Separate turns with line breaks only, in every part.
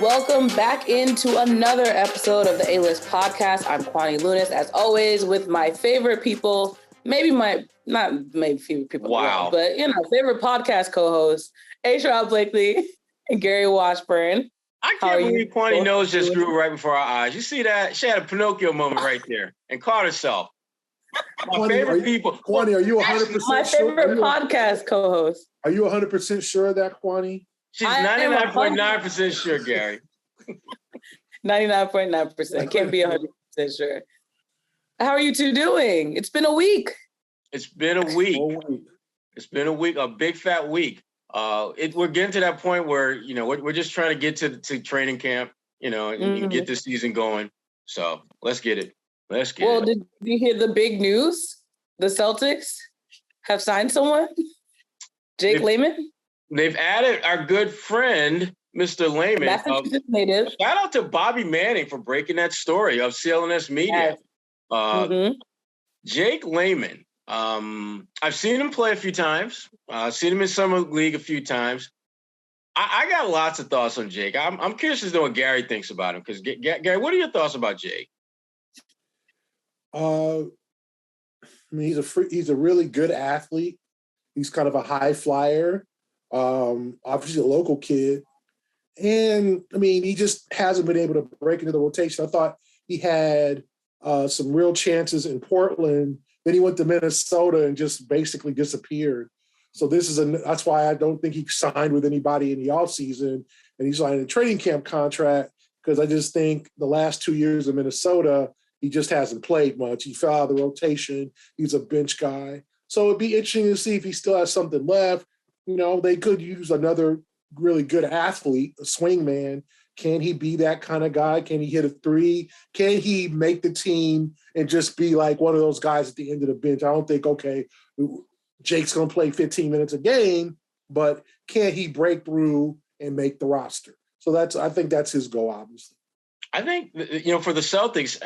Welcome back into another episode of the A-List podcast. I'm Kwani Lunis, as always, with my favorite people, not maybe favorite people,
wow,
but favorite podcast co-hosts, A-Shroud Blakely and Gary Washburn.
I can't believe Kwani nose just grew right before our eyes. You see that? She had a Pinocchio moment right there and caught herself. My favorite people.
Kwani, are you 100% sure?
My favorite podcast co-host.
Are you 100% sure of that, Kwani?
She's 99.9% sure, Gary.
99.9%. Can't be 100% sure. How are you two doing? It's been a week.
It's been a week. A big fat week. We're getting to that point where, we're just trying to get to training camp, and get this season going. So let's get it. Well,
did you hear the big news? The Celtics have signed someone? Jake Layman?
They've added our good friend, Mr. Layman.
Massachusetts native.
Shout out to Bobby Manning for breaking that story of CLNS Media.
Yes.
Jake Layman. I've seen him play a few times. Seen him in Summer League a few times. I got lots of thoughts on Jake. I'm curious to know what Gary thinks about him. Because, Gary, what are your thoughts about Jake?
He's a really good athlete. He's kind of a high flyer. Obviously a local kid. And, he just hasn't been able to break into the rotation. I thought he had some real chances in Portland. Then he went to Minnesota and just basically disappeared. So that's why I don't think he signed with anybody in the offseason, and he signed a training camp contract, because I just think the last 2 years of Minnesota, he just hasn't played much. He fell out of the rotation. He's a bench guy. So it'd be interesting to see if he still has something left. They could use another really good athlete, a swing man. Can he be that kind of guy? Can he hit a three? Can he make the team and just be like one of those guys at the end of the bench? I don't think, Jake's going to play 15 minutes a game, but can he break through and make the roster? So I think that's his goal, obviously.
I think, for the Celtics,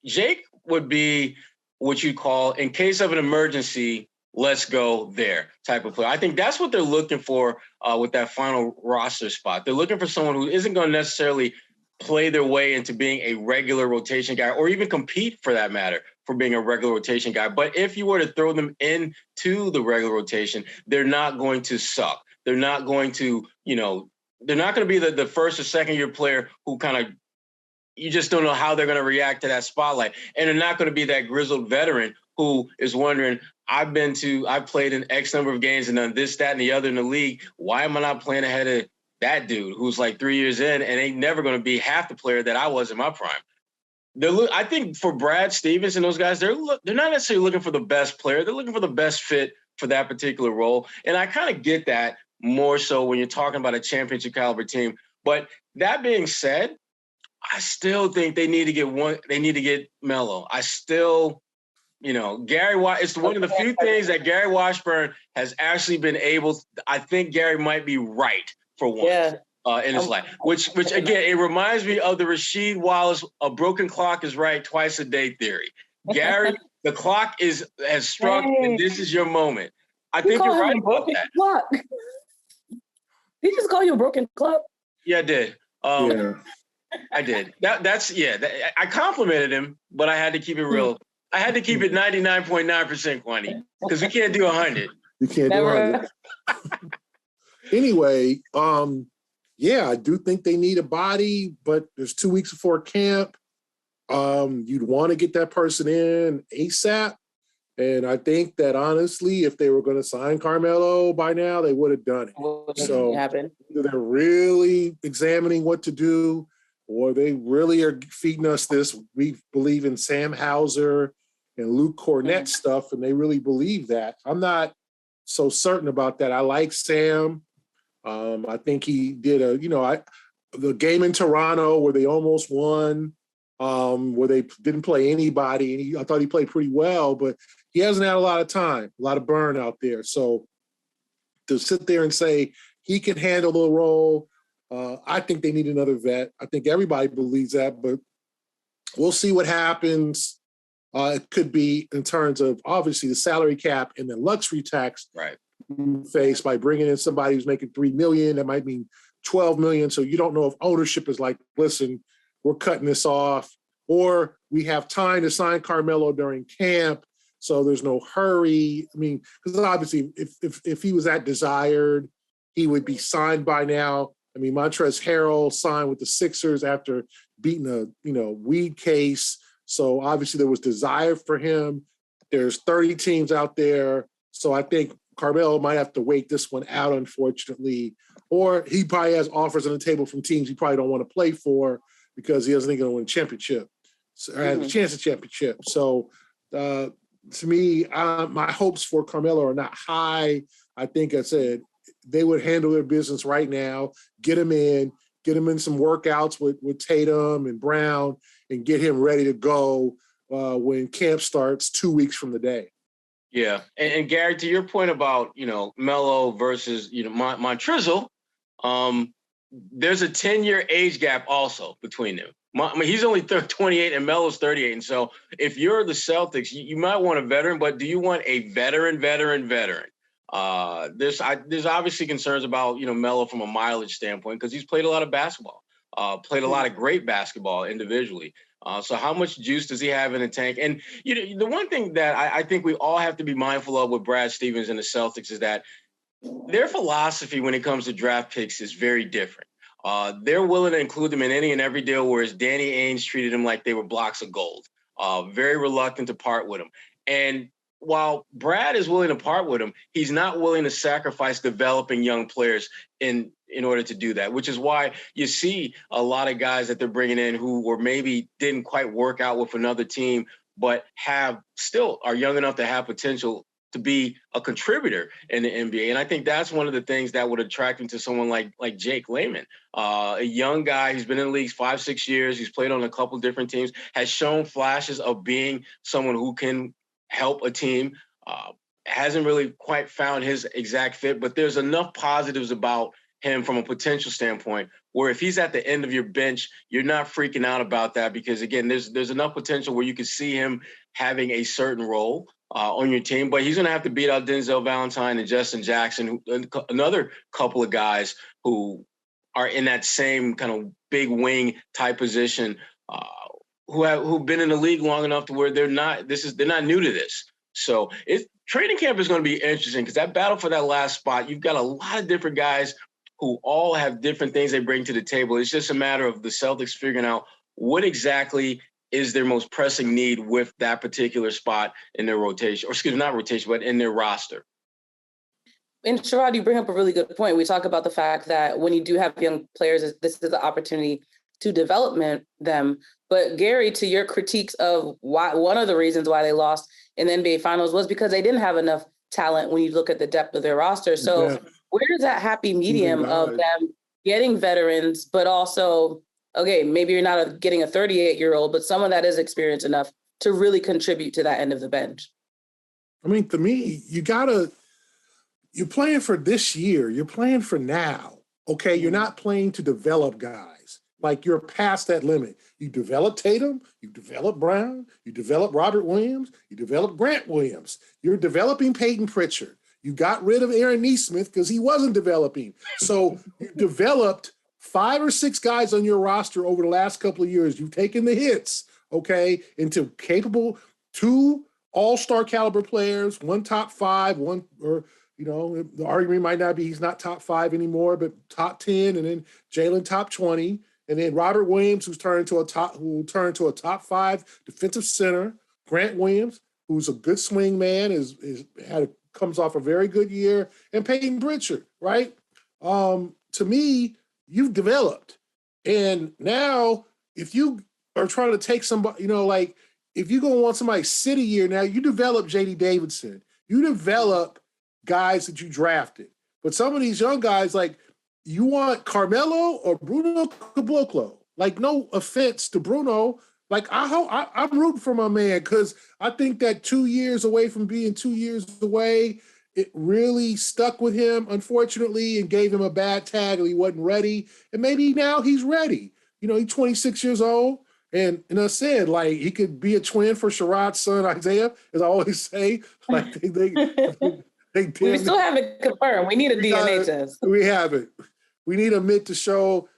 Jake would be what you call, in case of an emergency, let's go there type of player. I think that's what they're looking for with that final roster spot. They're looking for someone who isn't going to necessarily play their way into being a regular rotation guy, or even compete, for that matter, for being a regular rotation guy. But if you were to throw them into the regular rotation, they're not going to suck. They're not going to, they're not going to be the first or second year player who kind of, you just don't know how they're going to react to that spotlight. And they're not going to be that grizzled veteran who is wondering, I've played in X number of games and done this, that, and the other in the league. Why am I not playing ahead of that dude who's like 3 years in and ain't never going to be half the player that I was in my prime? I think for Brad Stevens and those guys, they're not necessarily looking for the best player. They're looking for the best fit for that particular role. And I kind of get that more so when you're talking about a championship caliber team. But that being said, I still think they need to get Melo. I still, it's one of the few things that Gary Washburn has actually been able to, I think Gary might be right for once in his life, which again, it reminds me of the Rasheed Wallace, a broken clock is right twice a day theory. Gary, the clock has struck and this is your moment. I think you're right about that.
Clock. Did he just call you a broken clock?
Yeah, I did. I did. I complimented him, but I had to keep it real. I had to keep it 99.9%, Kwani, because we can't do 100.
You can't do 100. Anyway, I do think they need a body, but there's 2 weeks before camp. You'd want to get that person in ASAP. And I think that, honestly, if they were going to sign Carmelo by now, they would have done it. So either they're really examining what to do, or they really are feeding us this, we believe in Sam Hauser and Luke Cornett stuff, and they really believe that. I'm not so certain about that. I like Sam. I think he did the game in Toronto where they almost won, where they didn't play anybody, and I thought he played pretty well, but he hasn't had a lot of time, a lot of burn out there. So to sit there and say he can handle the role, I think they need another vet. I think everybody believes that, but we'll see what happens. It could be in terms of obviously the salary cap and the luxury tax you face by bringing in somebody who's making $3 million. That might mean $12 million. So you don't know if ownership is like, listen, we're cutting this off, or we have time to sign Carmelo during camp, so there's no hurry. I mean, because obviously, if he was that desired, he would be signed by now. I mean, Montrezl Harrell signed with the Sixers after beating a weed case. So obviously there was desire for him. There's 30 teams out there. So I think Carmelo might have to wait this one out, unfortunately. Or he probably has offers on the table from teams he probably don't want to play for because he doesn't think he'll win a championship. Or has a chance at championship. So to me, my hopes for Carmelo are not high. I think I said they would handle their business right now, get him in some workouts with Tatum and Brown, and get him ready to go when camp starts 2 weeks from the day.
Yeah. And Gary, to your point about, Melo versus, Montrezl, there's a 10-year age gap also between them. He's only 28 and Melo's 38. And so if you're the Celtics, you might want a veteran, but do you want a veteran? There's obviously concerns about, Melo from a mileage standpoint because he's played a lot of basketball, played a lot of great basketball individually. So how much juice does he have in the tank? And, the one thing that I think we all have to be mindful of with Brad Stevens and the Celtics is that their philosophy when it comes to draft picks is very different. They're willing to include them in any and every deal, whereas Danny Ainge treated them like they were blocks of gold, very reluctant to part with them. And while Brad is willing to part with them, he's not willing to sacrifice developing young players in order to do that, which is why you see a lot of guys that they're bringing in who were maybe didn't quite work out with another team, but are young enough to have potential to be a contributor in the NBA. And I think that's one of the things that would attract him to someone like Jake Layman, a young guy who's been in the league 5-6 years. He's played on a couple different teams, has shown flashes of being someone who can help a team, hasn't really quite found his exact fit, but there's enough positives about him from a potential standpoint where if he's at the end of your bench, you're not freaking out about that because, again, there's enough potential where you could see him having a certain role on your team, but he's going to have to beat out Denzel Valentine and Justin Jackson, another couple of guys who are in that same kind of big wing type position, who've been in the league long enough to where they're not new to this. So training camp is going to be interesting because that battle for that last spot, you've got a lot of different guys who all have different things they bring to the table. It's just a matter of the Celtics figuring out what exactly is their most pressing need with that particular spot in their rotation, or excuse me, not rotation, but in their roster.
And Sherrod, you bring up a really good point. We talk about the fact that when you do have young players, this is the opportunity to develop them. But Gary, to your critiques of why one of the reasons why they lost in the NBA Finals was because they didn't have enough talent when you look at the depth of their roster. So where is that happy medium of them getting veterans, but also, okay, maybe you're not getting a 38-year-old, but someone that is experienced enough to really contribute to that end of the bench?
I mean, to me, you're playing for this year. You're playing for now. Okay, you're not playing to develop guys. Like, you're past that limit. You develop Tatum, you develop Brown, you develop Robert Williams, you develop Grant Williams. You're developing Peyton Pritchard. You got rid of Aaron Nesmith because he wasn't developing. So you developed 5 or 6 guys on your roster over the last couple of years. You've taken the hits, okay, into capable 2 all-star caliber players, 1 top 5, the argument might not be he's not top 5 anymore, but top 10, and then Jalen top 20. And then Robert Williams, who will turn into a top 5 defensive center. Grant Williams, who's a good swing man, comes off a very good year, and Peyton Pritchard, right? To me, you've developed. And now, if you are trying to take somebody, if you're going to want somebody sit a year now, you develop J.D. Davidson. You develop guys that you drafted. But some of these young guys, you want Carmelo or Bruno Caboclo. No offense to Bruno. I'm rooting for my man because I think that 2 years away from being 2 years away, it really stuck with him, unfortunately, and gave him a bad tag and he wasn't ready. And maybe now he's ready. He's 26 years old And I said, like, he could be a twin for Sherrod's son, Isaiah, as I always say. Like, they
we still haven't confirmed. We need a DNA test.
We haven't. We need a Mitt to show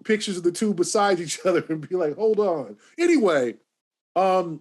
pictures of the two beside each other and be like, hold on. Anyway, to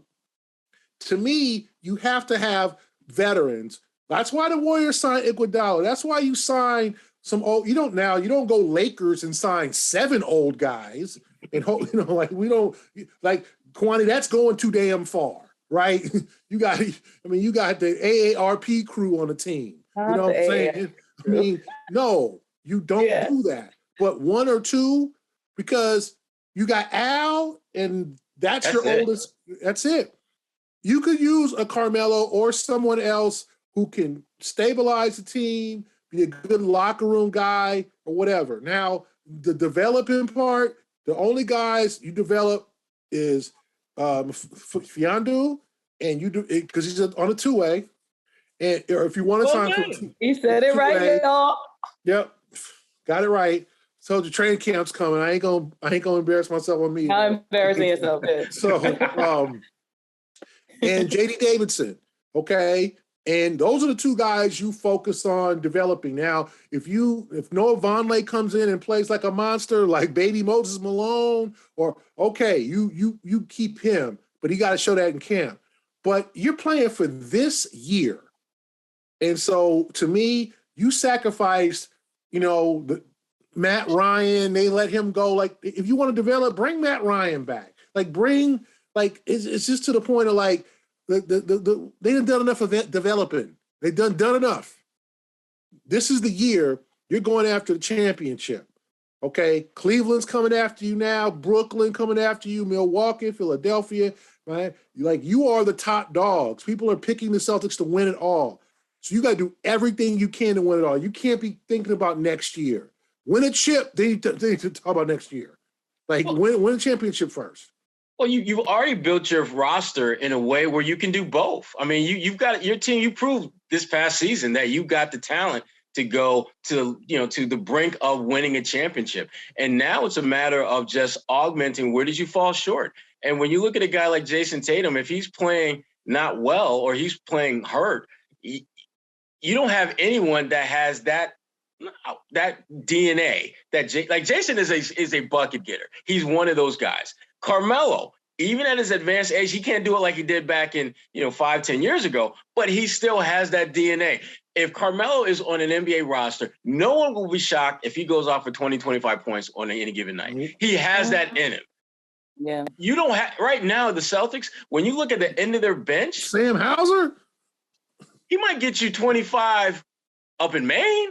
me, you have to have veterans. That's why the Warriors signed Iguodala. That's why you sign some old. You don't go Lakers and sign 7 old guys and like we don't like Kwani. That's going too damn far, right? You got the AARP crew on the team. You know what I'm saying? I mean, no, you don't do that. But 1 or 2, because you got Al, and that's your oldest. That's it. You could use a Carmelo or someone else who can stabilize the team, be a good locker room guy or whatever. Now, the developing part, the only guys you develop is Fiondu, and you do it because he's on a 2-way. And or if you want to sign,
he said it right, y'all.
Yep, got it right. So the training camp's coming. I ain't gonna embarrass myself on me.
I'm embarrassing yourself.
So, and JD Davidson, okay. And those are the 2 guys you focus on developing. Now, if Noah Vonleh comes in and plays like a monster, like baby Moses Malone, or okay, you keep him, but he got to show that in camp. But you're playing for this year. And so to me, you sacrificed, Matt Ryan, they let him go. Like, if you want to develop, bring Matt Ryan back. It's just to the point of like, they done enough of that developing. They done enough. This is the year you're going after the championship. Okay, Cleveland's coming after you now. Brooklyn coming after you. Milwaukee, Philadelphia. Right, you are the top dogs. People are picking the Celtics to win it all. So you got to do everything you can to win it all. You can't be thinking about next year. Win a chip, then you talk about next year. Win a championship first.
Well, you've already built your roster in a way where you can do both. I mean, you've got your team. You proved this past season that you've got the talent to go to the brink of winning a championship. And now it's a matter of just augmenting. Where did you fall short? And when you look at a guy like Jason Tatum, if he's playing not well or he's playing hurt, you don't have anyone that has that DNA. Jason is a bucket getter. He's one of those guys. Carmelo, even at his advanced age, he can't do it like he did back in 5-10 years ago, but he still has that DNA. If Carmelo is on an NBA roster, no one will be shocked if he goes off for 20, 25 points on any given night. He has that in him.
Yeah.
You don't have right now, the Celtics, when you look at the end of their bench,
Sam Hauser,
he might get you 25 up in Maine.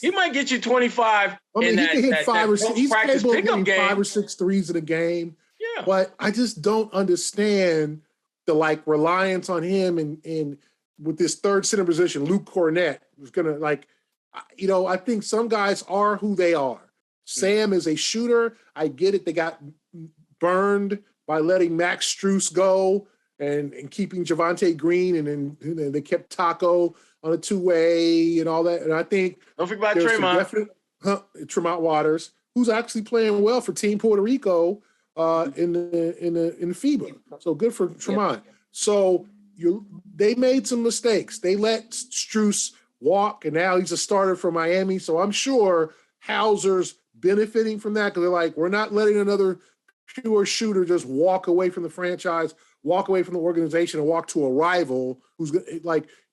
He might get you 25.
I mean, he can hit 5 or 6. He's capable of hitting 5 or 6 threes in a game.
Yeah.
But I just don't understand the reliance on him and with this third center position, Luke Cornett was gonna I think some guys are who they are. Sam is a shooter. I get it. They got burned by letting Max Strus go and keeping Javonte Green, and then they kept Taco on a 2-way and all that. And I think
don't forget about
Tremont Waters, who's actually playing well for Team Puerto Rico in the FIBA. So good for Tremont. Yeah. So they made some mistakes. They let Strus walk, and now he's a starter for Miami. So I'm sure Hauser's benefiting from that because they're like, we're not letting another pure shooter just walk away from the franchise, walk away from the organization, and walk to a rival who's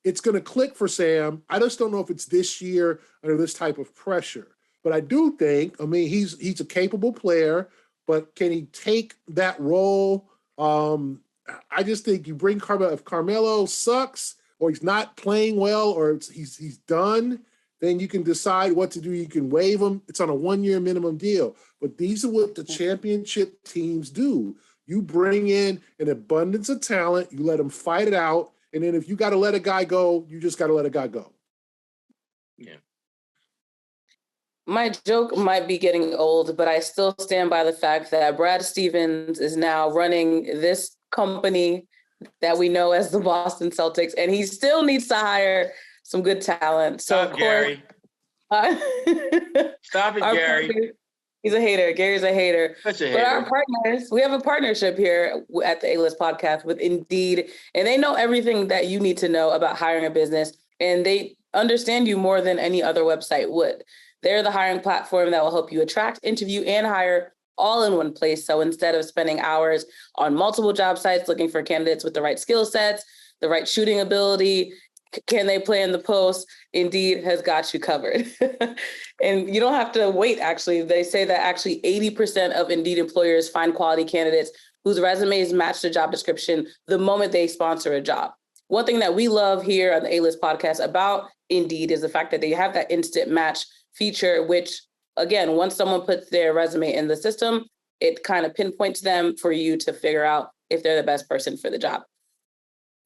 it's going to click for Sam. I just don't know if it's this year under this type of pressure. But I do think, he's a capable player, but can he take that role? I just think you bring Carmelo. If Carmelo sucks or he's not playing well or he's done, then you can decide what to do. You can waive him. It's on a 1-year minimum deal. But these are what the championship teams do. You bring in an abundance of talent. You let them fight it out. And then if you got to let a guy go, you just got to let a guy go.
Yeah.
My joke might be getting old, but I still stand by the fact that Brad Stevens is now running this company that we know as the Boston Celtics, and he still needs to hire some good talent. So
Stop, Gary. Stop it, Gary.
He's a hater. Gary's a hater.
Such a
But
hater.
our partners, we have a partnership here at the A-List podcast with Indeed, and they know everything that you need to know about hiring a business, and they understand you more than any other website would. They're the hiring platform that will help you attract, interview, and hire all in one place. So instead of spending hours on multiple job sites looking for candidates with the right skill sets, the right shooting ability, can they play in the post? Indeed has got you covered. And you don't have to wait, actually. They say that actually 80% of Indeed employers find quality candidates whose resumes match the job description the moment they sponsor a job. One thing that we love here on the A-List podcast about Indeed is the fact that they have that instant match feature, which, again, once someone puts their resume in the system, it kind of pinpoints them for you to figure out if they're the best person for the job.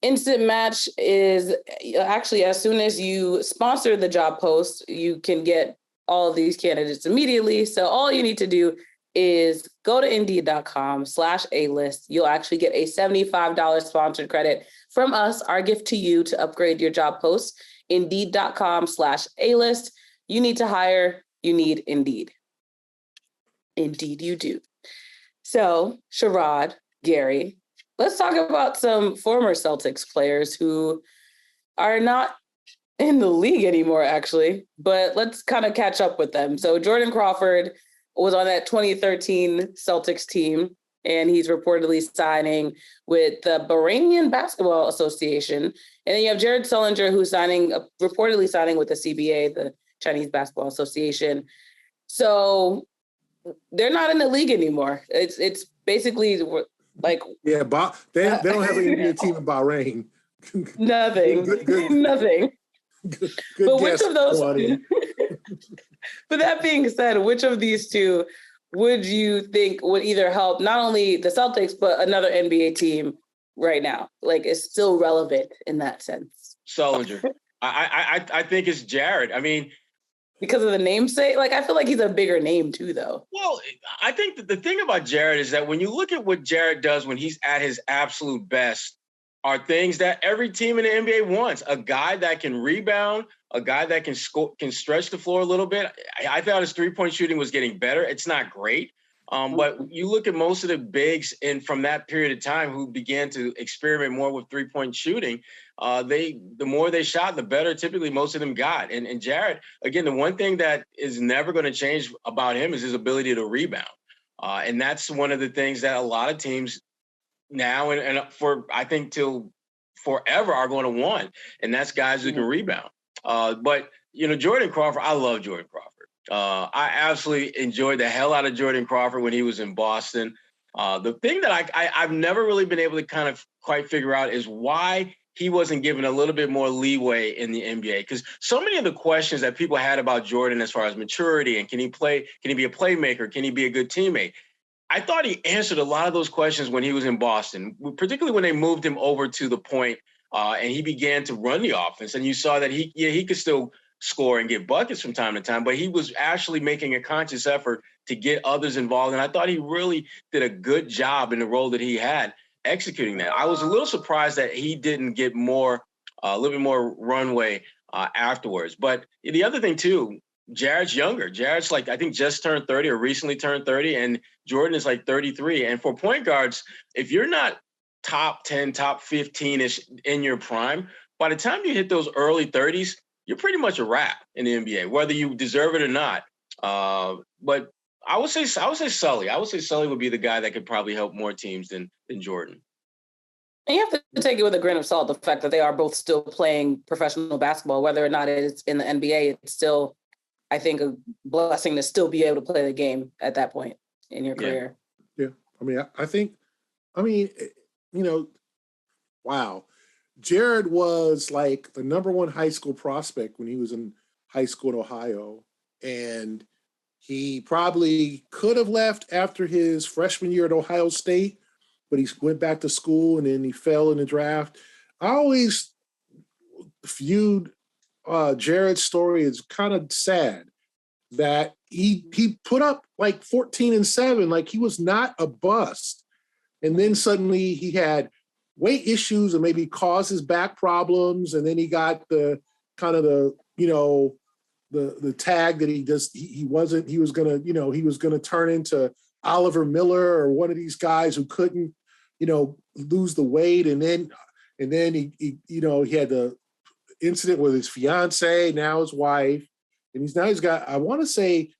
Instant match is actually, as soon as you sponsor the job post, you can get all of these candidates immediately. So all you need to do is go to Indeed.com/A-List. You'll actually get a $75 sponsored credit from us, our gift to you to upgrade your job post. Indeed.com/A-List. You need to hire, you need Indeed. Indeed you do. So, Sherrod, Gary, let's talk about some former Celtics players who are not in the league anymore, actually, but let's kind of catch up with them. So Jordan Crawford was on that 2013 Celtics team, and he's reportedly signing with the Bahrainian Basketball Association. And then you have Jared Sullinger, who's reportedly signing with the CBA, the Chinese Basketball Association. So they're not in the league anymore. It's basically like,
yeah, they don't have an NBA team in Bahrain.
Nothing. Nothing.
Good
but
guess,
which of those but that being said, which of these two would you think would either help not only the Celtics but another NBA team right now? Like, is still relevant in that sense?
Sullinger. I think it's Jared. I mean,
because of the namesake? Like, I feel like he's a bigger name too, though.
Well, I think that the thing about Jared is that when you look at what Jared does when he's at his absolute best, are things that every team in the NBA wants. A guy that can rebound, a guy that can stretch the floor a little bit. I thought his three-point shooting was getting better. It's not great. But you look at most of the bigs from that period of time who began to experiment more with three-point shooting, the more they shot, the better typically most of them got. And Jared, again, the one thing that is never going to change about him is his ability to rebound. And that's one of the things that a lot of teams now and for I think till forever are going to want, and that's guys who can rebound. But Jordan Crawford, I love Jordan Crawford. I absolutely enjoyed the hell out of Jordan Crawford when he was in Boston. The thing that I've never really been able to kind of quite figure out is why he wasn't given a little bit more leeway in the NBA, because so many of the questions that people had about Jordan as far as maturity and can he be a playmaker, can he be a good teammate, I thought he answered a lot of those questions when he was in Boston, particularly when they moved him over to the point and he began to run the offense. And you saw that he could still score and get buckets from time to time, but he was actually making a conscious effort to get others involved. And I thought he really did a good job in the role that he had executing that. I was a little surprised that he didn't get a little bit more runway afterwards. But the other thing too, Jared's younger. Jared's I think just turned 30 or recently turned 30, and Jordan is 33. And for point guards, if you're not top 10, top 15-ish in your prime, by the time you hit those early 30s, you're pretty much a wrap in the NBA, whether you deserve it or not. But I would say Sully. I would say Sully would be the guy that could probably help more teams than Jordan.
And you have to take it with a grain of salt, the fact that they are both still playing professional basketball, whether or not it's in the NBA, it's still, I think, a blessing to still be able to play the game at that point in your career.
Yeah. Wow. Jared was the number one high school prospect when he was in high school in Ohio. And he probably could have left after his freshman year at Ohio State, but he went back to school and then he fell in the draft. I always viewed Jared's story as kind of sad that he put up 14-7, he was not a bust. And then suddenly he had weight issues and maybe caused his back problems. And then he got the the tag that he was gonna turn into Oliver Miller or one of these guys who couldn't, lose the weight, and then he had the incident with his fiance, now his wife, and he's got, I want to say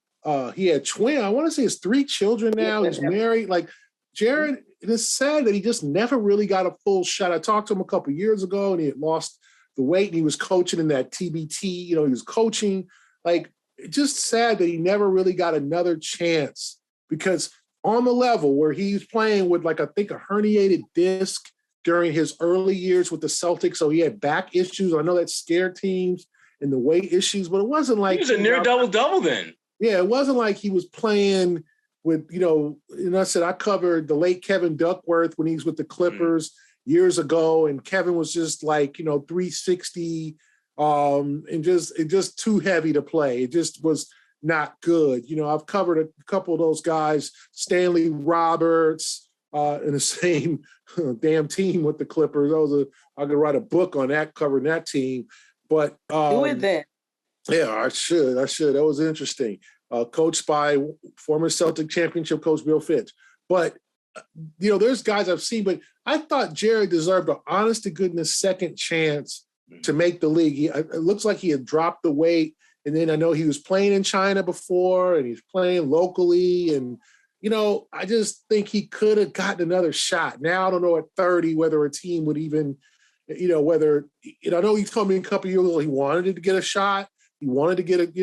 he had twin, I want to say his 3 children now. He's married. Like Jared, it's sad that he just never really got a full shot. I talked to him a couple of years ago, and he had lost the weight, and he was coaching in that TBT. He was coaching. Like, it's just sad that he never really got another chance, because on the level where he's playing with, like, I think a herniated disc during his early years with the Celtics, so he had back issues. I know that scared teams, and the weight issues, but it wasn't like
he was a near double-double then.
Yeah, it wasn't like he was playing with, and I said I covered the late Kevin Duckworth when he was with the Clippers years ago, and Kevin was just like, 360, and just too heavy to play. It just was not good. I've covered a couple of those guys, Stanley Roberts, in the same damn team with the Clippers. I could write a book on that, covering that team. But
do it then.
Yeah, I should. That was interesting. Coached by former Celtic championship coach Bill Fitch. But, there's guys I've seen, but I thought Jared deserved an honest to goodness second chance to make the league. It looks like he had dropped the weight. And then I know he was playing in China before, and he's playing locally. And, I just think he could have gotten another shot. Now, I don't know at 30 whether a team would even, whether, I know he's coming a couple of years ago, he wanted to get a shot. He wanted to get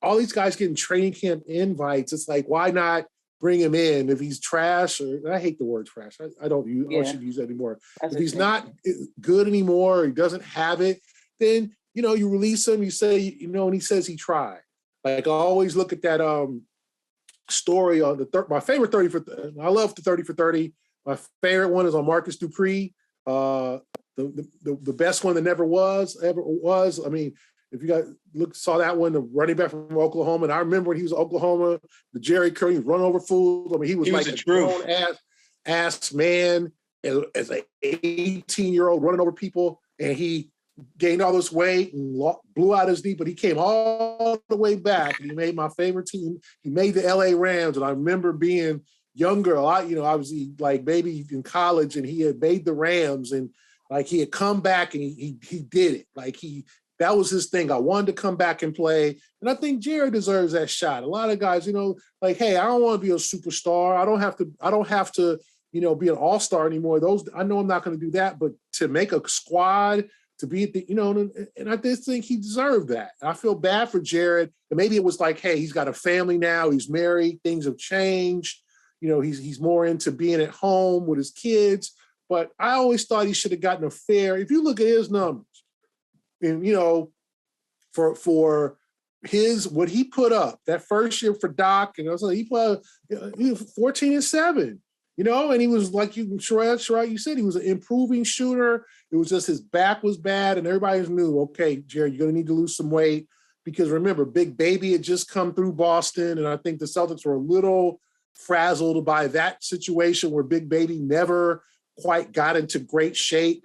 all these guys getting training camp invites. It's like, why not bring him in if he's trash? Or I hate the word trash. I don't should use that anymore. If he's not good anymore, or he doesn't have it, then, you release him, you say, and he says he tried. Like, I always look at that story on my favorite 30 for, I love the 30 for 30. My favorite one is on Marcus Dupree. The best one that ever was. I mean, if you saw that one, the running back from Oklahoma, and I remember when he was in Oklahoma, the Jerry Curry, he was running over fools. I mean, he was like a grown ass man as an 18-year-old running over people, and he gained all this weight and blew out his knee, but he came all the way back, and he made my favorite team. He made the LA Rams, and I remember being younger, I was like maybe in college, and he had made the Rams, and like he had come back, and he did it. Like that was his thing. I wanted to come back and play. And I think Jared deserves that shot. A lot of guys, like, hey, I don't want to be a superstar. I don't have to, be an all-star anymore. I know I'm not going to do that, but to make a squad, to be at the, and I just think he deserved that. I feel bad for Jared. And maybe it was like, hey, he's got a family now. He's married. Things have changed. He's more into being at home with his kids. But I always thought he should have gotten a fair, if you look at his numbers, and, for what he put up that first year for Doc, and he put 14-7, and he was like Sherrod, you said he was an improving shooter. It was just his back was bad, and everybody knew, okay, Jared, you're going to need to lose some weight, because remember, Big Baby had just come through Boston, and I think the Celtics were a little frazzled by that situation where Big Baby never quite got into great shape.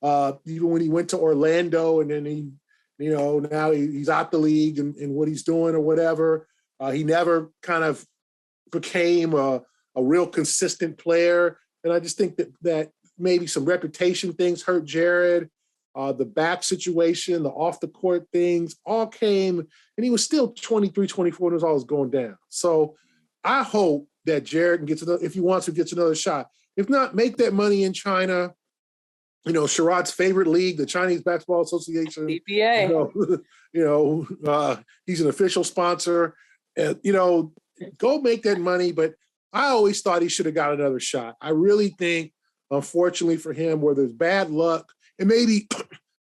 Even when he went to Orlando, and then he, now he's out the league and what he's doing or whatever, he never kind of became a real consistent player. And I just think that maybe some reputation things hurt Jared. The back situation, the off the court things all came, and he was still 23, 24, and it was always going down. So I hope that Jared gets another, if he wants to, gets another shot. If not, make that money in China. Sherrod's favorite league, the Chinese Basketball Association.
CPA.
He's an official sponsor. Go make that money. But I always thought he should have got another shot. I really think, unfortunately for him, where there's bad luck, and maybe,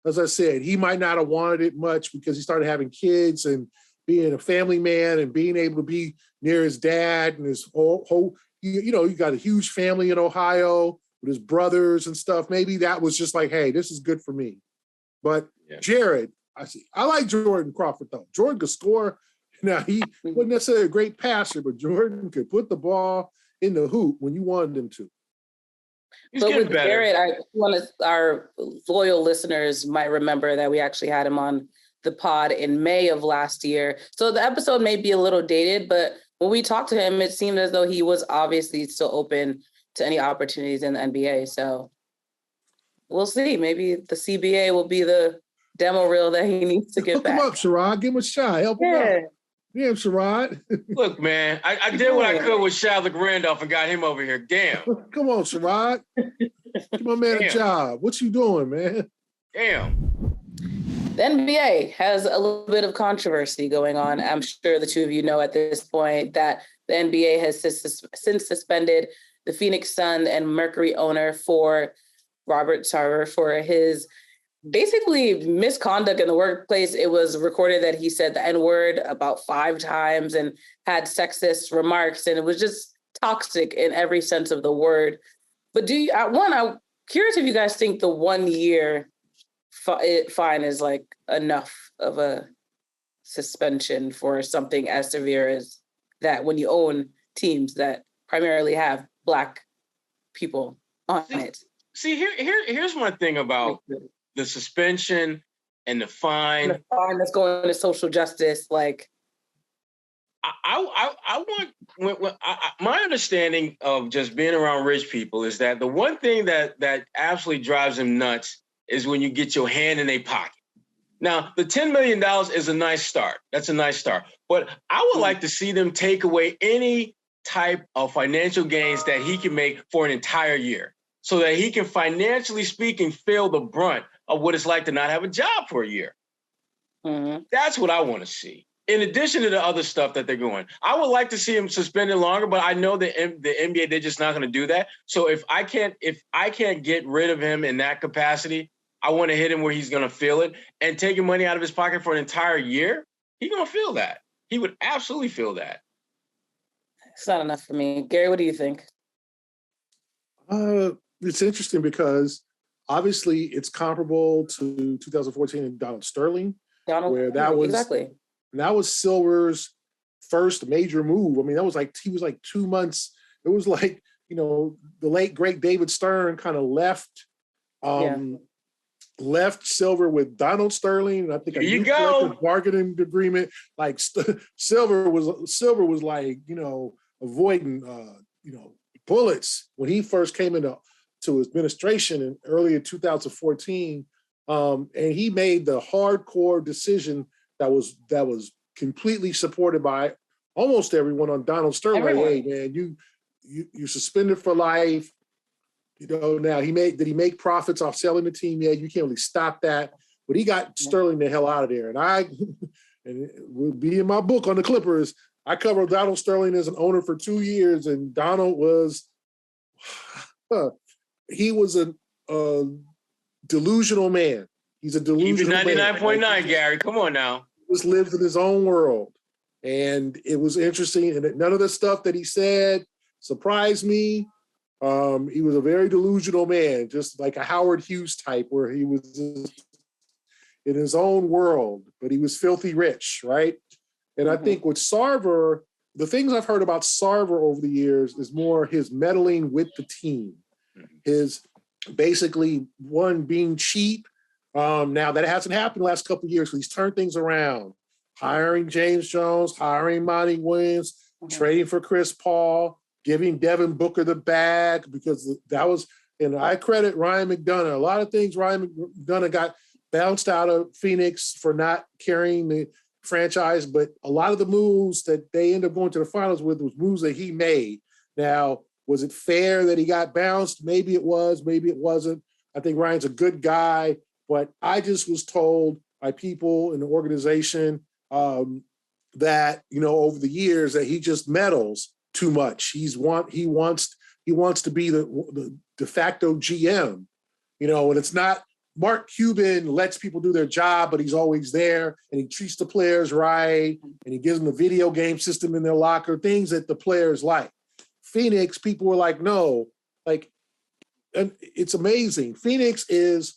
as I said, he might not have wanted it much because he started having kids and being a family man and being able to be near his dad and his whole he got a huge family in Ohio with his brothers and stuff. Maybe that was just like, hey, this is good for me. But Jared, I like Jordan Crawford, though. Jordan could score. Now, he wasn't necessarily a great passer, but Jordan could put the ball in the hoop when you wanted him to.
He's
but
getting
with
better.
Jared, our loyal listeners might remember that we actually had him on the pod in May of last year. So the episode may be a little dated, but when we talked to him, it seemed as though he was obviously still open to any opportunities in the NBA. So we'll see. Maybe the CBA will be the demo reel that he needs to get
Hook
back.
him up, Sherrod. Give him a shot. Help him out. Yeah, Sherrod.
Look, man, I did what I could with Shadlick Randolph and got him over here. Damn.
Come on, Sherrod. Give my man a job. What you doing, man?
Damn.
The NBA has a little bit of controversy going on. I'm sure the two of you know at this point that the NBA has since suspended the Phoenix Sun and Mercury owner for Robert Sarver for his basically misconduct in the workplace. It was recorded that he said the N-word about 5 times and had sexist remarks, and it was just toxic in every sense of the word. But I'm curious if you guys think the 1 year fine is like enough of a suspension for something as severe as that when you own teams that primarily have Black people on it.
See, here's my thing about the suspension and the fine.
And the fine that's going to social justice, like.
I want my understanding of just being around rich people is that the one thing that absolutely drives them nuts is when you get your hand in their pocket. Now, the $10 million is a nice start. That's a nice start. But I would like to see them take away any type of financial gains that he can make for an entire year so that he can, financially speaking, feel the brunt of what it's like to not have a job for a year. Mm-hmm. That's what I want to see. In addition to the other stuff that they're going, I would like to see him suspended longer, but I know the NBA, they're just not going to do that. So if I can't get rid of him in that capacity, I want to hit him where he's going to feel it, and taking money out of his pocket for an entire year, he's going to feel that. He would absolutely feel that.
It's not enough for me. Gary, what do you think?
It's interesting because obviously it's comparable to 2014 and Donald Sterling, where that was
exactly.
That was Silver's first major move. I mean, he was like 2 months. It was like, the late great David Stern kind of left Silver with Donald Sterling. And I think a collective bargaining agreement. Like Silver was like, avoiding bullets when he first came into his administration in early in 2014. And he made the hardcore decision that was completely supported by almost everyone on Donald Sterling. Like, hey man, you suspended for life. Now did he make profits off selling the team? Yeah, you can't really stop that. But he got Sterling the hell out of there. And it will be in my book on the Clippers. I covered Donald Sterling as an owner for 2 years, and Donald was he was a delusional man. He's a delusional man.
99.9, Gary. Come on now.
Just lives in his own world. And it was interesting. And none of the stuff that he said surprised me. He was a very delusional man, just like a Howard Hughes type, where he was in his own world, but he was filthy rich, right? And I think with Sarver, the things I've heard about Sarver over the years is more his meddling with the team. His basically, one, being cheap. Now that hasn't happened the last couple of years, so he's turned things around, hiring James Jones, hiring Monty Williams, trading for Chris Paul, giving Devin Booker the bag, because that was, and I credit Ryan McDonough. A lot of things Ryan McDonough got bounced out of Phoenix for not carrying the franchise, but a lot of the moves that they ended up going to the finals with was moves that he made. Now, was it fair that he got bounced? Maybe it was, maybe it wasn't. I think Ryan's a good guy, but I just was told by people in the organization that, over the years that he just meddles too much. He wants to be the de facto GM, and it's not. Mark Cuban lets people do their job, but he's always there, and he treats the players right, and he gives them the video game system in their locker, things that the players like. Phoenix, people were like, no, and it's amazing. Phoenix is,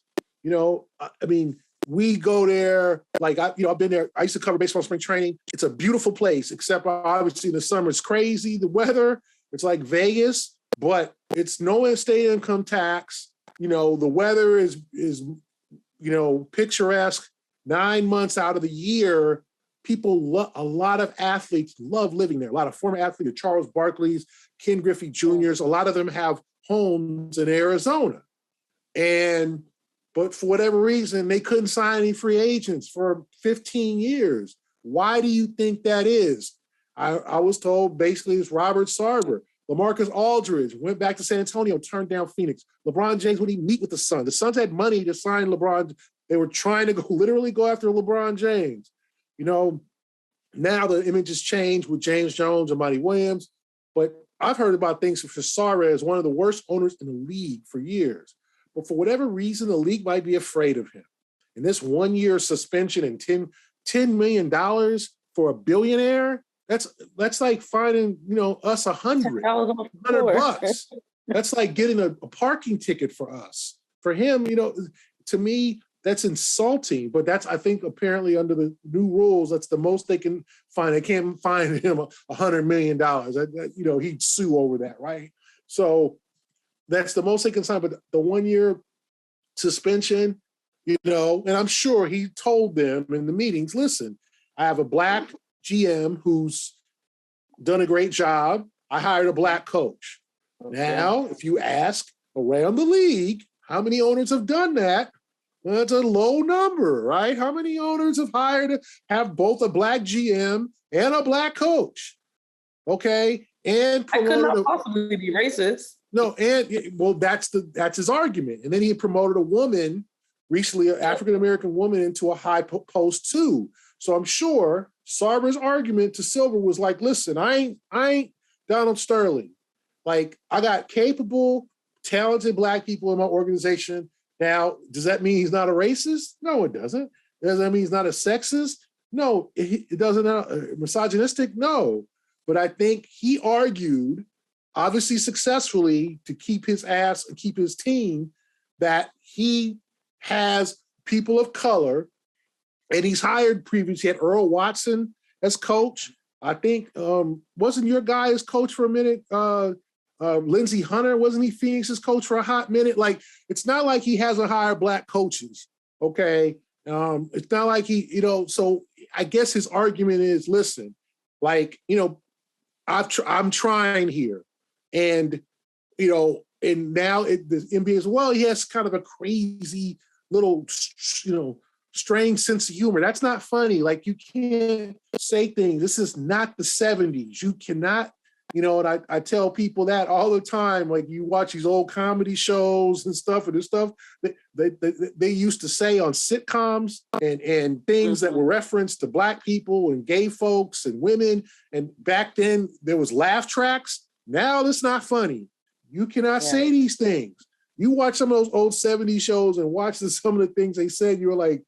we go there, I've been there. I used to cover baseball spring training. It's a beautiful place, except obviously in the summer it's crazy. The weather, it's like Vegas, but it's no state income tax. The weather is picturesque. 9 months out of the year, a lot of athletes love living there. A lot of former athletes, Charles Barkley's, Ken Griffey Jr.'s, a lot of them have homes in Arizona. But for whatever reason, they couldn't sign any free agents for 15 years. Why do you think that is? I was told basically it's Robert Sarver. LaMarcus Aldridge went back to San Antonio, turned down Phoenix. LeBron James wouldn't meet with the Suns. The Suns had money to sign LeBron. They were trying to literally go after LeBron James. Now the image has changed with James Jones and Monty Williams. But I've heard about things for Sarver as one of the worst owners in the league for years. But for whatever reason, the league might be afraid of him. And this 1-year suspension and $10 million for a billionaire, that's like finding, us $100 That's like getting a parking ticket for us. For him, to me, that's insulting. But that's, I think, apparently under the new rules, that's the most they can find. They can't find him $100 million. He'd sue over that, right? So that's the most they can sign. But the 1-year suspension, and I'm sure he told them in the meetings, listen, I have a black GM who's done a great job. I hired a black coach. Okay. Now, if you ask around the league, how many owners have done that? Well, that's a low number, right? How many owners have both a black GM and a black coach? Okay. And
I could not possibly be racist.
No, that's his argument. And then he promoted a woman recently, an African-American woman, into a high post too. So I'm sure Sarver's argument to Silver was like, listen, I ain't Donald Sterling. Like, I got capable, talented black people in my organization. Now, does that mean he's not a racist? No, it doesn't. Does that mean he's not a sexist? No, it doesn't. Misogynistic? No. But I think he argued, obviously successfully, to keep his ass and keep his team, that he has people of color, and he's hired previously. He had Earl Watson as coach. I think, wasn't your guy as coach for a minute? Lindsey Hunter, wasn't he Phoenix's coach for a hot minute? Like, it's not like he hasn't hired black coaches, okay? It's not like he, so I guess his argument is, listen, like, I'm trying here. And, and now the NBA is, well, he has kind of a crazy little, strange sense of humor. That's not funny. Like, you can't say things. This is not the 70s. You cannot, and I tell people that all the time. Like, you watch these old comedy shows and stuff, and this stuff they used to say on sitcoms and things that were referenced to black people and gay folks and women. And back then there was laugh tracks. Now it's not funny. You cannot say these things. You watch some of those old 70s shows and watch some of the things they said, you were like,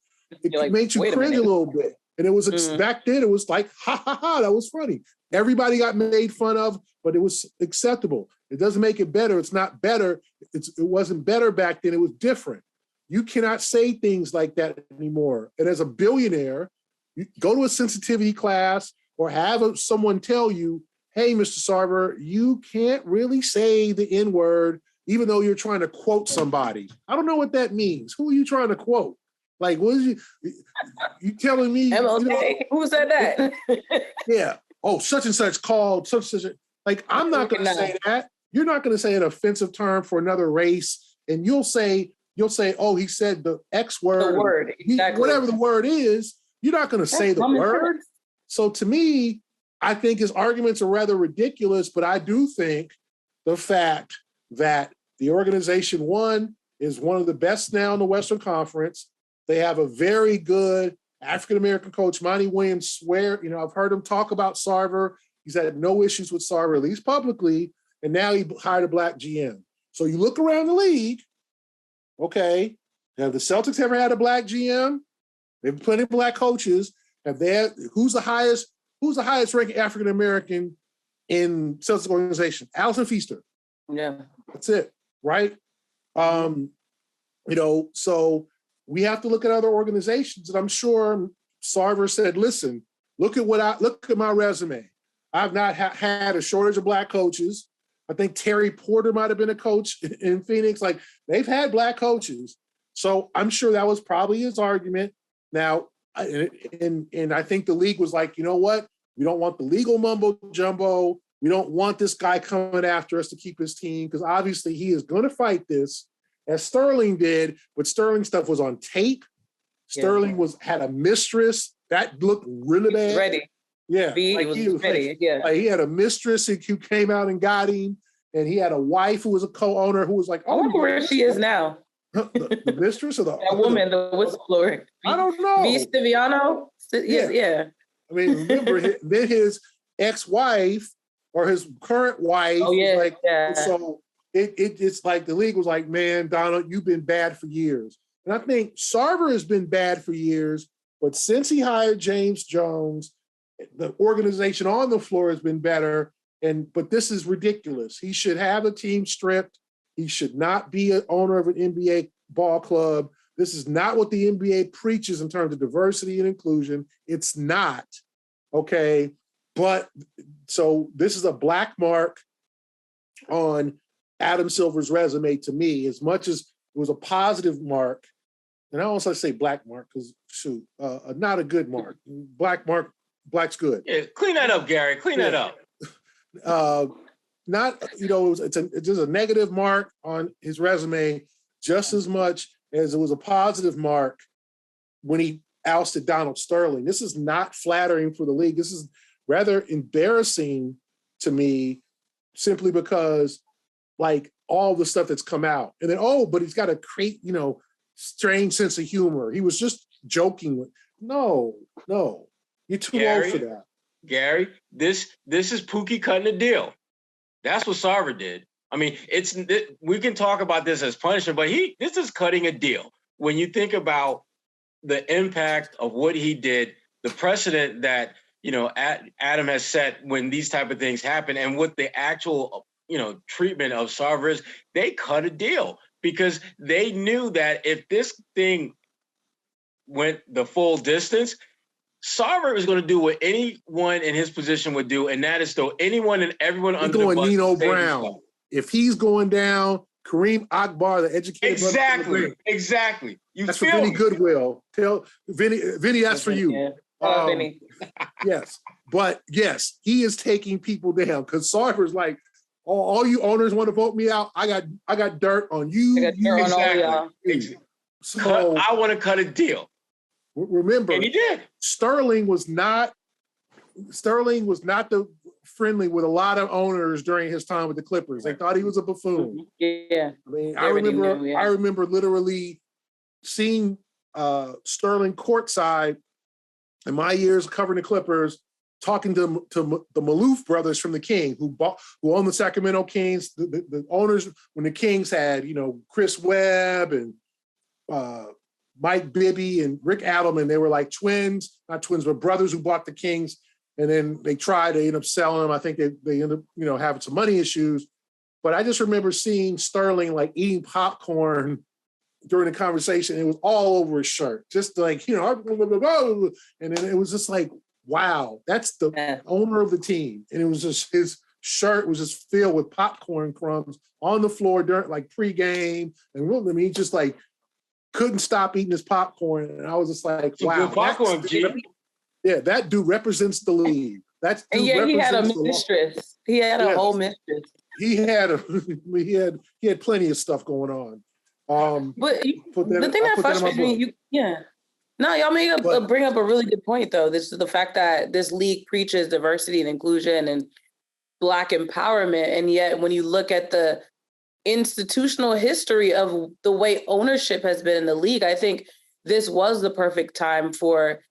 it made you cringe a little bit. And it was back then, it was like, ha, ha, ha, that was funny. Everybody got made fun of, but it was acceptable. It doesn't make it better. It's not better. It wasn't better back then. It was different. You cannot say things like that anymore. And as a billionaire, you go to a sensitivity class or have someone tell you, hey, Mr. Sarver, you can't really say the N-word, even though you're trying to quote somebody. I don't know what that means. Who are you trying to quote? Like, what is you telling me?
Who said that?
Yeah. Oh, such and such called such and such. Like, I'm not going to say that. You're not going to say an offensive term for another race, and you'll say, oh, he said the X word.
The word, exactly.
Whatever the word is, you're not going to say the word. So to me, I think his arguments are rather ridiculous, but I do think the fact that the organization, one, is one of the best now in the Western Conference. They have a very good African-American coach, Monty Williams. I've heard him talk about Sarver. He's had no issues with Sarver, at least publicly, and now he hired a black GM. So you look around the league, okay, have the Celtics ever had a black GM? They have plenty of black coaches. Who's the highest ranking African-American in Celtics organization? Allison Feaster.
Yeah.
That's it, right? So we have to look at other organizations, and I'm sure Sarver said, listen, look at my resume. I've not had a shortage of black coaches. I think Terry Porter might have been a coach in Phoenix. Like, they've had black coaches. So I'm sure that was probably his argument. Now, and I think the league was like, you know what? We don't want the legal mumbo jumbo. We don't want this guy coming after us to keep his team, because obviously he is going to fight this, as Sterling did, but Sterling stuff was on tape. Sterling had a mistress that looked really bad.
Ready.
Yeah.
He was ready.
Like he had a mistress who came out and got him, and he had a wife who was a co-owner who was like,
I wonder where she is now.
The mistress or
that woman, the whistleblower.
I don't know.
V. Stiviano? Yeah.
I mean, remember, then his ex-wife or his current wife was like, so it's like the league was like, man, Donald, you've been bad for years. And I think Sarver has been bad for years, but since he hired James Jones, the organization on the floor has been better. But this is ridiculous. He should have a team stripped. He should not be an owner of an NBA ball club. This is not what the NBA preaches in terms of diversity and inclusion. It's not, okay? But so this is a black mark on Adam Silver's resume to me, as much as it was a positive mark. And I also say black mark because, not a good mark. Black's good.
Yeah, clean that up, Gary. Clean that up.
Not, it's just a negative mark on his resume just as much as it was a positive mark when he ousted Donald Sterling. This is not flattering for the league. This is rather embarrassing to me, simply because like all the stuff that's come out. And then, but he's got a great, strange sense of humor. He was just joking. No, you're too old for that.
Gary, this is Pookie cutting a deal. That's what Sarver did. I mean, we can talk about this as punishment, but this is cutting a deal. When you think about the impact of what he did, the precedent that Adam has set when these type of things happen, and what the actual treatment of Sarver is, they cut a deal because they knew that if this thing went the full distance, Sarver is going to do what anyone in his position would do, and that is throw anyone and everyone under the bus.
Nino Brown. If he's going down, Kareem Akbar, the educated.
Exactly.
That's for Vinny Goodwill. Tell Vinny, that's for you.
Yeah. Vinny.
Yes. But yes, he is taking people down because Sarver's like, all you owners want to vote me out. I got dirt on you.
I got dirt on all y'all.
So
I want to cut a deal.
Remember,
and he did.
Sterling was not the friendly with a lot of owners during his time with the Clippers. They thought he was a buffoon.
Yeah.
I mean, I remember literally seeing Sterling courtside in my years covering the Clippers, talking to the Maloof brothers from the King, who owned the Sacramento Kings. The owners when the Kings had, Chris Webb and Mike Bibby and Rick Adelman. They were like twins, not twins, but brothers who bought the Kings. And then they ended up selling them. I think they ended up, having some money issues. But I just remember seeing Sterling like eating popcorn during the conversation. It was all over his shirt, just like, and then it was just like, wow, that's the owner of the team. And it was just, his shirt was just filled with popcorn crumbs on the floor during like pregame. And he just like couldn't stop eating his popcorn. And I was just like, wow.
Popcorn,
yeah, that dude represents the league.
He had a mistress. He had a whole mistress.
He had plenty of stuff going on.
But the thing that frustrates me, y'all bring up a really good point, though. This is the fact that this league preaches diversity and inclusion and Black empowerment, and yet when you look at the institutional history of the way ownership has been in the league, I think this was the perfect time for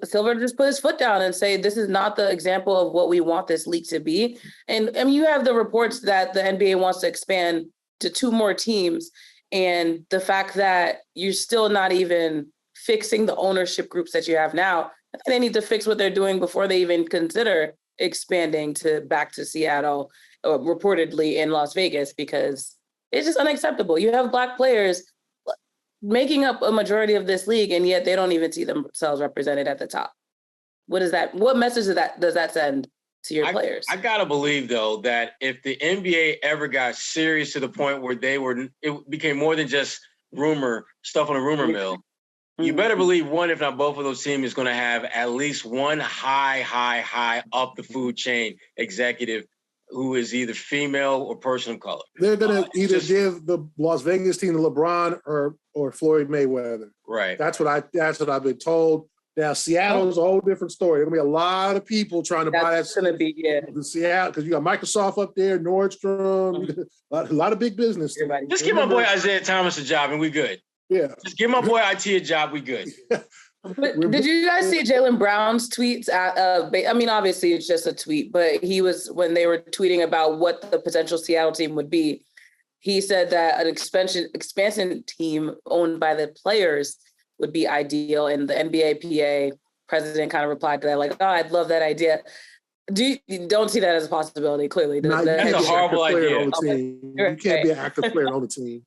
Silver to just put his foot down and say, this is not the example of what we want this league to be. And I mean, you have the reports that the NBA wants to expand to 2 more teams. And the fact that you're still not even fixing the ownership groups that you have now, I think they need to fix what they're doing before they even consider expanding back to Seattle, reportedly in Las Vegas, because it's just unacceptable. You have Black players making up a majority of this league, and yet they don't even see themselves represented at the top. What message does that send to your players?
I gotta believe, though, that if the NBA ever got serious to the point where it became more than just stuff on a rumor mill, you better believe one, if not both of those teams, is going to have at least one high up the food chain executive who is either female or person of color.
They're going to either give the Las Vegas team to LeBron or Floyd Mayweather.
Right.
That's what I've been told. Now, Seattle's a whole different story. There's going to be a lot of people trying to buy that.
That's going to be,
the Seattle, because you got Microsoft up there, Nordstrom, a lot of big business.
Just give my boy Isaiah Thomas a job and we good.
Yeah.
Just give my boy IT a job, we good.
But did you guys see Jaylen Brown's tweets? I mean, obviously it's just a tweet, but when they were tweeting about what the potential Seattle team would be, he said that an expansion team owned by the players would be ideal. And the NBA PA president kind of replied to that, like, "Oh, I'd love that idea." You don't see that as a possibility, clearly.
That's a horrible idea.
You can't be an active player on the team.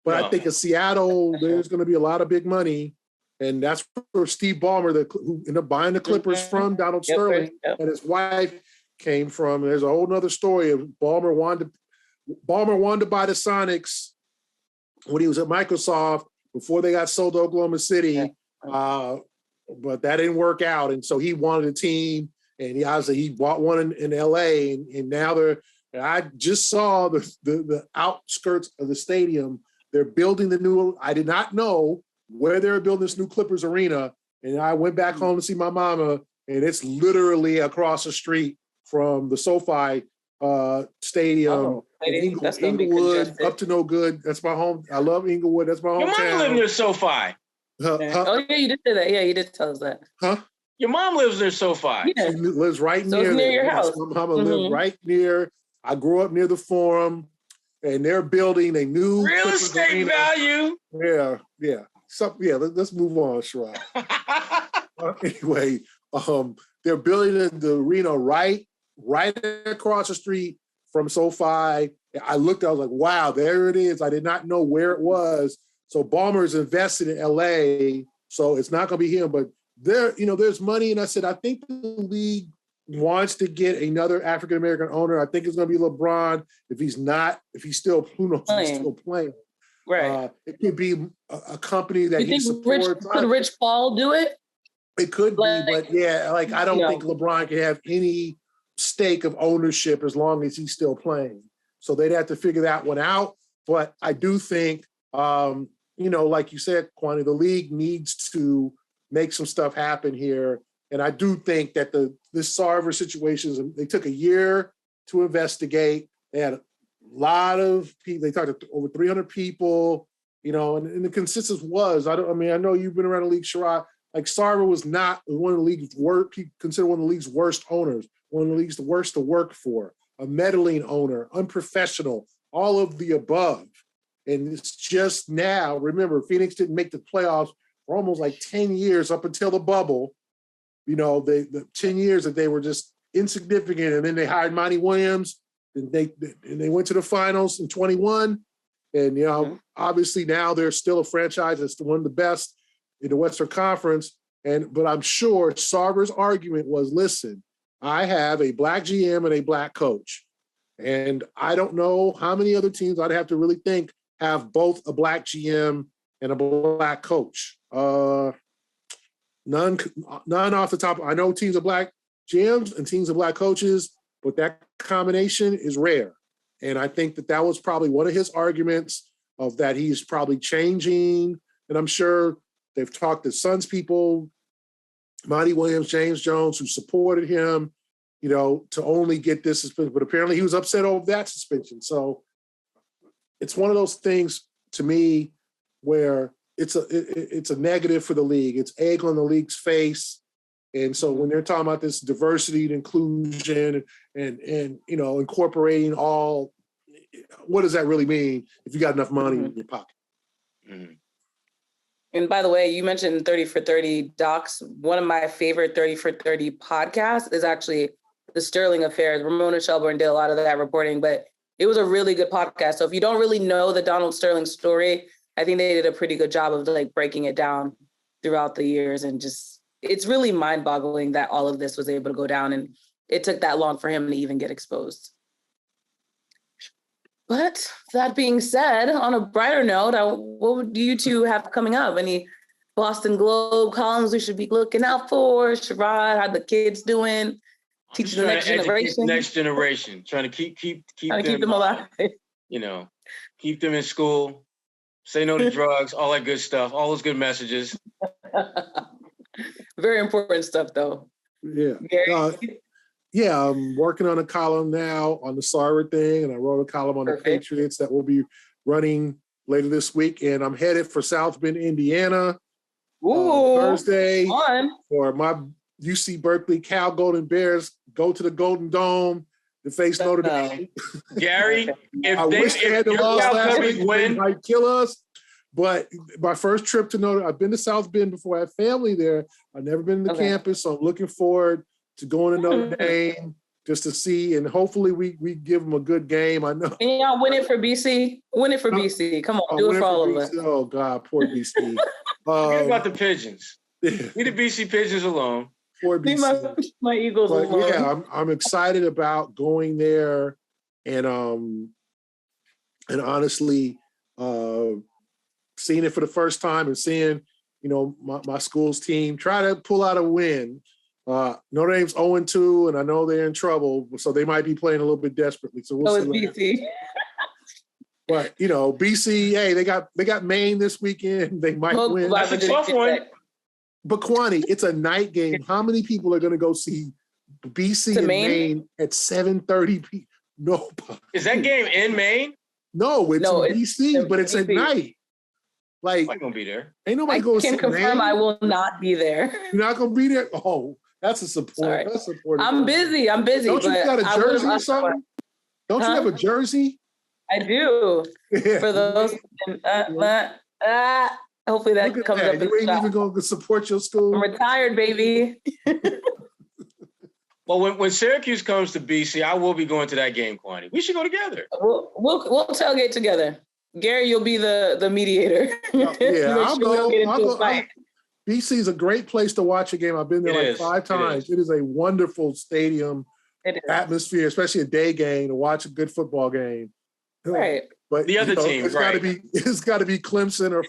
But no. I think in Seattle, there's going to be a lot of big money. And that's where Steve Ballmer, who ended up buying the Clippers from Donald Sterling, and his wife came from. There's a whole nother story of Ballmer wanted to buy the Sonics when he was at Microsoft before they got sold to Oklahoma City. But that didn't work out. And so he wanted a team, and he bought one in LA. And now I just saw the outskirts of the stadium. They're building I did not know where they were building this new Clippers arena. And I went back home to see my mama, and it's literally across the street from the SoFi Stadium. Inglewood, up to no good. That's my home. I love Inglewood. That's my hometown.
Your mom lives near SoFi.
Oh, yeah, you did say that. Yeah, you did tell us that.
Huh?
Your mom lives near SoFi.
Yeah. She lives right
near.
It's
near your house.
My mama lived right near. I grew up near the Forum, and they're building a new
real estate value.
Yeah. Let's move on, Sherrod. Anyway, they're building the arena right across the street from SoFi. I looked, I was like, wow, there it is. I did not know where it was. So Ballmer's invested in LA, so it's not going to be him. But there's money, and I said, I think the league wants to get another African American owner. I think it's going to be LeBron. If he's still, who knows? If he's still playing.
Right.
It could be a company that he supports.
Could Rich Paul do it?
It could be, but I don't think LeBron can have any stake of ownership as long as he's still playing. So they'd have to figure that one out. But I do think, like you said, Kwani, the league needs to make some stuff happen here. And I do think that this Sarver situation, they took a year to investigate. They had a lot of people. They talked to over 300 people, and the consensus was, I know you've been around the league, Sherrod, like Sarver was not one of the league's worst, considered one of the league's worst owners, one of the league's worst to work for, a meddling owner, unprofessional, all of the above. And it's just now, remember, Phoenix didn't make the playoffs for almost like 10 years up until the bubble. The 10 years that they were just insignificant. And then they hired Monty Williams, and they went to the finals in 21. And, obviously now they're still a franchise that's one of the best in the Western Conference. But I'm sure Sarver's argument was, listen, I have a black GM and a black coach. And I don't know how many other teams, I'd have to really think, have both a black GM and a black coach. None off the top. I know teams of black GMs and teams of black coaches, but that combination is rare. And I think that was probably one of his arguments of that he's probably changing. And I'm sure they've talked to Suns people, Monty Williams, James Jones, who supported him, to only get this suspension. But apparently he was upset over that suspension. So it's one of those things to me where it's a negative for the league. It's egg on the league's face. And so when they're talking about this diversity and inclusion and incorporating all, what does that really mean if you got enough money in your pocket?
Mm-hmm.
And by the way, you mentioned 30 for 30 docs. One of my favorite 30 for 30 podcasts is actually the Sterling Affairs. Ramona Shelburne did a lot of that reporting, but it was a really good podcast. So if you don't really know the Donald Sterling story, I think they did a pretty good job of breaking it down throughout the years. And just, it's really mind-boggling that all of this was able to go down, and it took that long for him to even get exposed. But that being said, on a brighter note, what would you two have coming up? Any Boston Globe columns we should be looking out for. Sherrod, how the kids doing? Teaching the next generation.
Next generation. Trying to keep
them alive.
Keep them in school. Say no to drugs. All that good stuff. All those good messages.
Very important stuff, though.
Yeah. I'm working on a column now on the Sarver thing, and I wrote a column on the Patriots that will be running later this week. And I'm headed for South Bend, Indiana, Thursday for my UC Berkeley Cal Golden Bears. Go to the Golden Dome to face Notre Dame.
Gary,
I wish they had the loss last week. They might kill us. But my first trip to I've been to South Bend before. I have family there. I've never been to the campus, so I'm looking forward to going to Notre Dame just to see, and hopefully we give them a good game. I know.
Can y'all win it for BC? Win it for BC. Come on, do it for all of us.
Oh, God, poor BC.
Forget about the Pigeons. Leave the BC Pigeons alone.
Poor BC.
My Eagles alone.
Yeah, I'm excited about going there and honestly seeing it for the first time and seeing, my school's team try to pull out a win. Notre Dame's 0-2, and I know they're in trouble, so they might be playing a little bit desperately. So we'll see.
BC.
But BC, hey, they got Maine this weekend. They might win.
That's a tough one.
But Kwani, it's a night game. How many people are going to go see BC and Maine at 7:30 p.m.? Nobody.
Is that game in Maine?
No, it's in BC, but it's at night. Like,
I'm gonna be there.
Ain't nobody going to see
Maine. I can confirm I will not be there.
You're not going to be there? Oh, that's a support.
Sorry.
That's support.
I'm busy.
Don't you got a jersey or something? Don't you have a jersey?
I do.
Yeah.
For those, hopefully that comes up.
You ain't even going to support your school.
I'm retired, baby.
Well, when Syracuse comes to BC, I will be going to that game, Kwani. We should go together.
We'll tailgate together. Gary, you'll be the mediator.
I'll go. BC is a great place to watch a game. I've been there 5 times. It is a wonderful stadium atmosphere, especially a day game to watch a good football game.
Right.
But the other team,
it's got to be Clemson or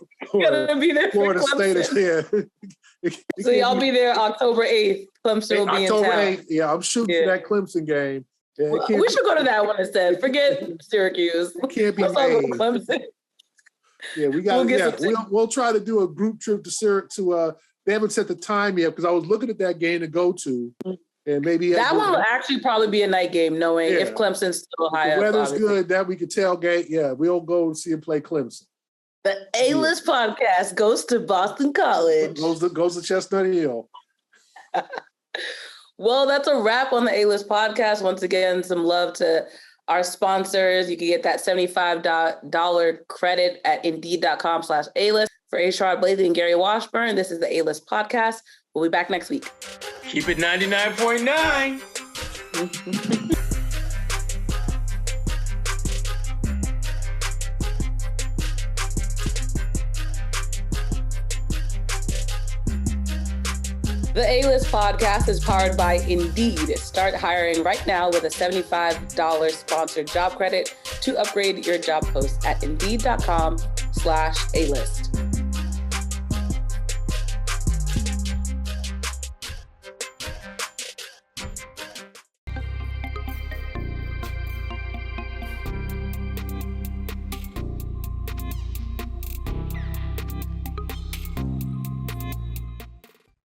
Florida State.
So y'all be there October 8th. Clemson will be in town. October 8th.
Yeah, I'm shooting for that Clemson game. Yeah,
we should go to that one instead. Forget Syracuse.
It can't be
Clemson.
Yeah, we'll try to do a group trip to Syracuse. They haven't set the time yet because I was looking at that game to go to. And maybe
that one will actually probably be a night game, knowing if Clemson's still high up.
The weather's good, that we could tailgate. Yeah, we'll go and see him play Clemson.
The A-List podcast goes to Boston College.
Goes to Chestnut Hill.
Well, that's a wrap on the A-List podcast. Once again, some love to our sponsors. You can get that $75 credit at Indeed.com/A-List. For Sherrod Blakely and Gary Washburn, this is the A-List podcast. We'll be back next week.
Keep it 99.9.
The A-List podcast is powered by Indeed. Start hiring right now with a $75 sponsored job credit to upgrade your job post at Indeed.com/A-List.